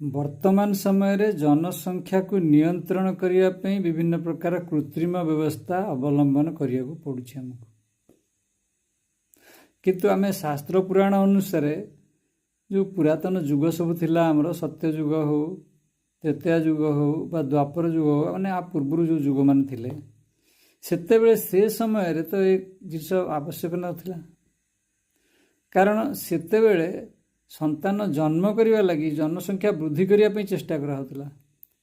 वर्तमान समय रे जनसंख्या को नियंत्रण करने पे विभिन्न प्रकार कृत्रिम व्यवस्था अवलंबन करने को पड़ुछि हमको। किंतु आमे शास्त्र पुराण अनुसार जो पुरातन युग सब थिला हमरो सत्य युग हो, त्रेता युग हो बा द्वापर युग हो, माने आ पूर्व जो युग मान थिले सेते बेले से समय रे तो एक जिस आवश्यक नथिला। कारण सेते बेले संतान जन्म करने लगी जनसंख्या वृद्धि करने चेष्टा करा।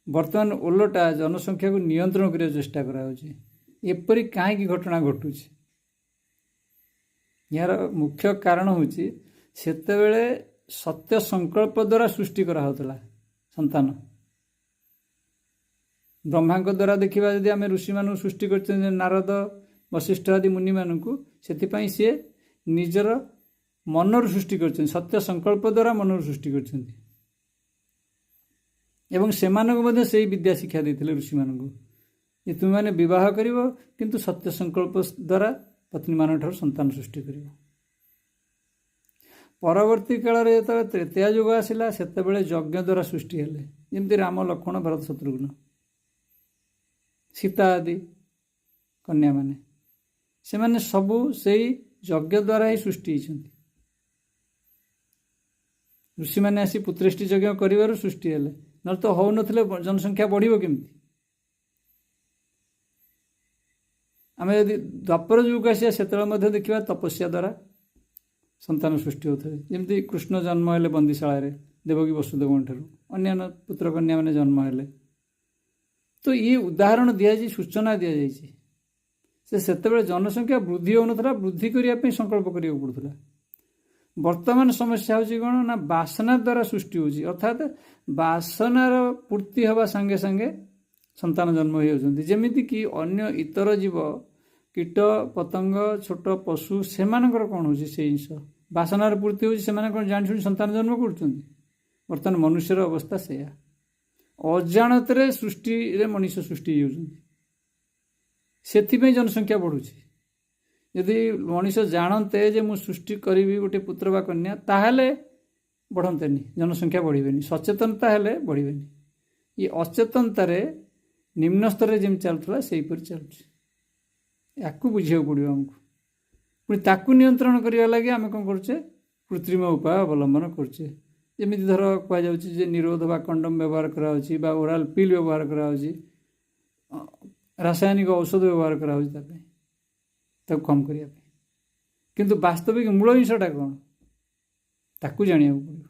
वर्तमान ओलटा जनसंख्या को नियंत्रण करने चेष्टा करापरी कहीं घटना घटू। यार मुख्य कारण हूँ सेतेबेले सत्य संकल्प द्वारा सृष्टि कराला संतान। ब्रह्मा द्वारा देखा जदि आम ऋषि मान सृष्टि कर नारद वशिष्ठ आदि मुनि मान से सी निजर मनर सृष्टि कर सत्य संकल्प द्वारा मनर सृष्टि कर विद्या शिक्षा देते ऋषि मान तुम मैंने विवाह कर किंतु सत्य संकल्प द्वारा पत्नी मान ठार संतान सृष्टि कर। परवर्ती काल जो त्रेता युग आसला से यज्ञ द्वारा सृष्टि हेले जमती राम लक्ष्मण भरत शत्रुघ्न सीता आदि कन्या माने से माने सबू से यज्ञ द्वारा ही सृष्टि होती। ऋषि मैंने आसी पुत्रेष्टि यज्ञ कर सृष्टि हेले न तो हो नथिले जनसंख्या बढ़िबो केमती। आम यदि द्वापर युग आसिया से देखा तपस्या द्वारा संतान सृष्टि होते जमती कृष्ण जन्म हेले बंदीशाला देवकी वसुदेव ठार अन्य पुत्र कन्या मैंने जन्म हेले। तो ये उदाहरण दि सूचना दि जाते जनसंख्या वृद्धि होना वृद्धि करने संकल्प करा पड़ूला। वर्तमान समस्या हूँ कौन ना बासना द्वारा सृष्टि होती अर्थात बासनार पूर्ति हवा संगे संगे संतान जन्म होती कि अन्य इतर जीव कीट पतंग छोट पशु से कौन हो जिनस बासनार पूर्ति होती कौन जानी संतान जन्म कर। बर्तमान मनुष्यर अवस्था से अजाणत सृष्टि मनुष्य सृष्टि होती जनसंख्या बढ़ुची। यदि मनुष्य जानते जे मु सृष्टि करी गोटे पुत्र बा कन्या ताहले बढ़ते जनसंख्या बढ़े सचेतनता हेले बढ़े। ये अचेतनतार निम्न स्तर जमी चलूला से चलुँ या बुझा पड़ो आमको पुणी ताकू नियंत्रण करने लगे आम कौन करुचे कृत्रिम उपाय अवलंबन करुचे। जमी धर कहुचे निरोध बा कंडम व्यवहार कराऊँच बा ओराल पिल व्यवहार कराऊँच रासायनिक औषध व्यवहार कराऊँच कम करने किंतु वास्तविक मूल जिनटा कौन ताकू जाना पड़ो।